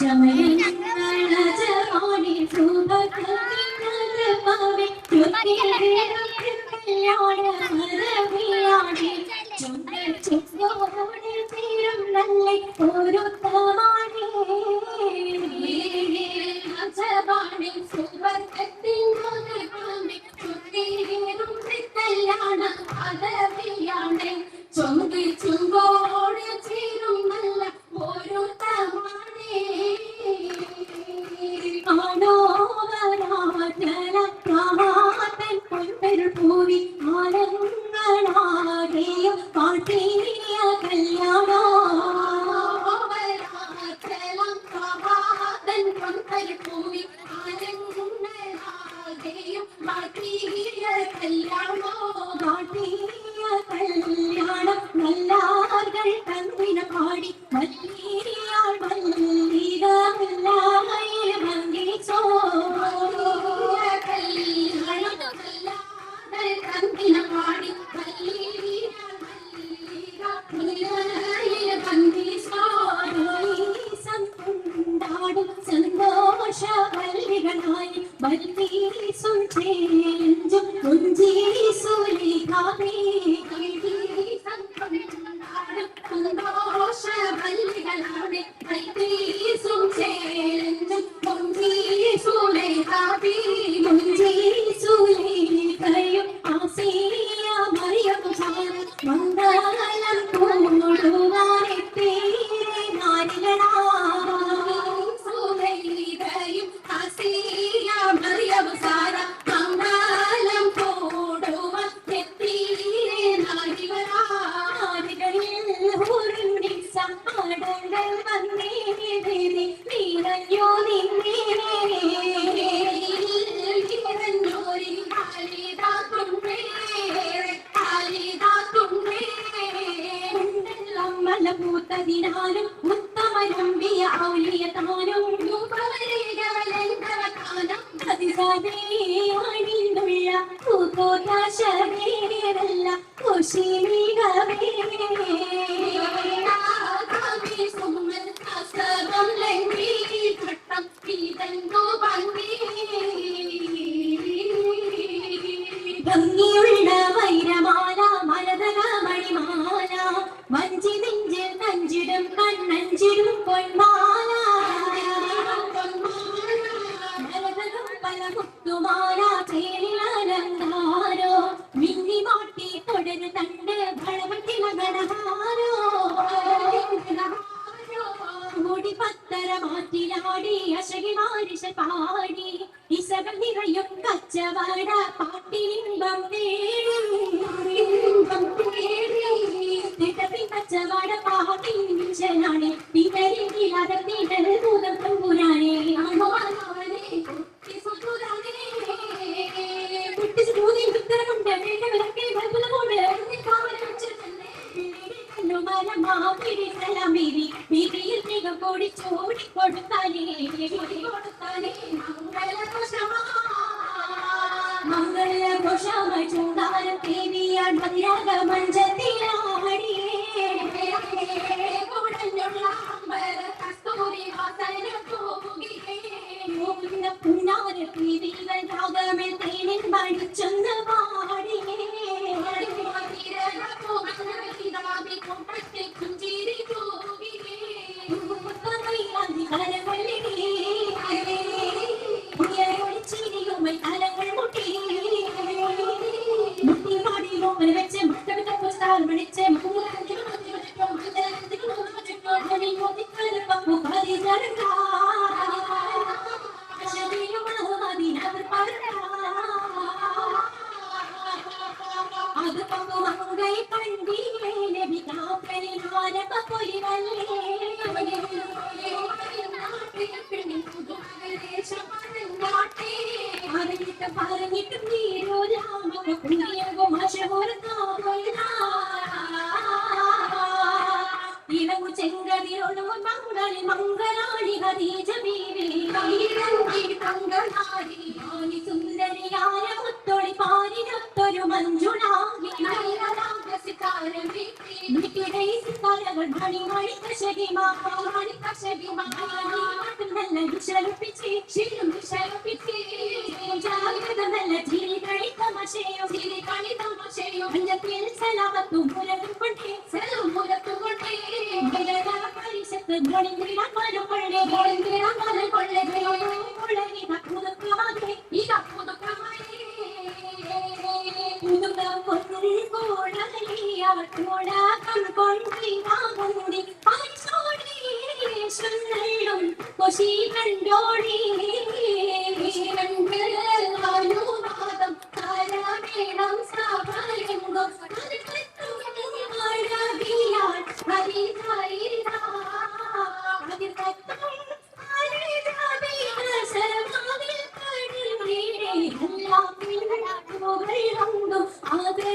സമയങ്ങളജമാണി സുഭകവിനദ്രപവേ കല്യാണമരവിയാണി ചുണ്ടോടെ തീരും നല്ല ഒരു തമാണി അജമാണി സുഭകത്തിനദ്രപവേ കല്യാണ അരവിയാണി ചുണ്ടി ചുങ്കോടെ തീരും നല്ല ഒരു തമാണി പൂവി ആലങ്ങളാകെയും പാട്ടിയ കല്യാണോ പൂവി ആലങ്ങളാകെയും പാട്ടിയ കല്യാണോ പാട്ടിയ കല്യാണം നല്ലാകൾ തന്നിന പാടി മല്ലിയാൾ മല്ലിക ഭംഗിച്ചോ പാടി കൊണ്ടാടും സന്തോഷ വല്ലികളായി ബൽവീസും ചേഞ്ചും കുഞ്ചീസുലികാമേ സന്തോഷ വല്ലികളാണ് ബൽവീസും ചേഞ്ചും കുഞ്ചീസുലികാമേ കുഞ്ചീസുലികയും ആസിയ മറിയം മംഗളം കൂടുവാനെത്തേ നാരികളാ സുലൈകയും ആസിയ മറിയം സാര മംഗളം കൂടുവാനെത്തേ നാരികളാ നാരികളിൽ ഉരുണ്ടി സമ്മടങ്ങൾ വന്നേ നീരഞ്ഞോ നിന്നേ പൂത്തതിനാലും ഉത്തമരമ്പിയ ഔലിയതാനും അതിസാദേയുള്ള പൂക്കോശേരല്ല കുശിമികവേ ഭംഗിയുള്ള വൈരമാല മരതക മണിമാല വഞ്ചി നെഞ്ചിൽ നഞ്ചിടും കണ്ണഞ്ചിടും പൊന്മാല മരതകം പല മുത്തുമാല ചേരിലലങ്കാരോ മിന്നി മാട്ടി തുടരു തണ്ട് ഭളവട്ടില ഗണഹാരോ കൂടി പത്തര മാറ്റിലാടി അശകി മാരിശ പാടി ഇസകൾ നിറയും കച്ചവട പാട്ടിലിംബം തേടി കച്ചവട പാട്ടിനാണ് തിരയില്ലാതെ തിരൽ ഭൂതം തമ്പുരാനെ കൂടി ചോടി കൊടുത്താലേ മംഗളഘോഷമായി ചൂടാരം ദേവിയാൻ മതിയാക മഞ്ചത്തിലാടിയേ പുന്നാര പീതികൾ രാഗമിൽ തേനിൽ പഠിച്ചൊന്ന് പാടിയേ തലങ്ങൾ മുട്ടി മുട്ടി പാടിയോ വെച്ച് വിളിച്ച് അത് പങ്കുമങ്കൈ പണ്ടിയിലെ ലഭിക്കാപ്പലിനാരക പൊലിവല്ലേ പറഞ്ഞിട്ടും ഇളങ്ങു ചെങ്കതിരൊഴു മംഗളി മംഗളാണി ഹരീജ ബീവി സുന്ദരിയായ മുത്തൊളി പാരിനൊത്തൊരു മഞ്ജുളാകി മണി മണി കശകിമാ വിശലപ്പിച്ച് ശീലം വിശലപ്പിച്ച് ജാഗ്രത നല്ല ചിരി കളി തമാശയോ ചിരി കളി തമാശയോ മഞ്ഞത്തിൽ സലാമത്തും മുരത്തും കൊണ്ടേ സലാം മുരത്തും കൊണ്ടേ പരിശത്ത് മൊളിന്തിടാൻ മനം കൊള്ളേ മൊളിന്തിടാൻ മനം കൊള്ളേ കൊള്ളേ പുതുക്കമാകെ ഇതാ പുതുക്കമാകെ പുതുക്ക പൊന്നിൽ കോടലിയാട്ടോടാക്കം കൊണ്ടി വാങ്ങി പാടിച്ചോടി സുന്ദരം കൊശി കണ്ടോടി അനുവാദം താരമേണം സാഭാരംഗം ആദ്യ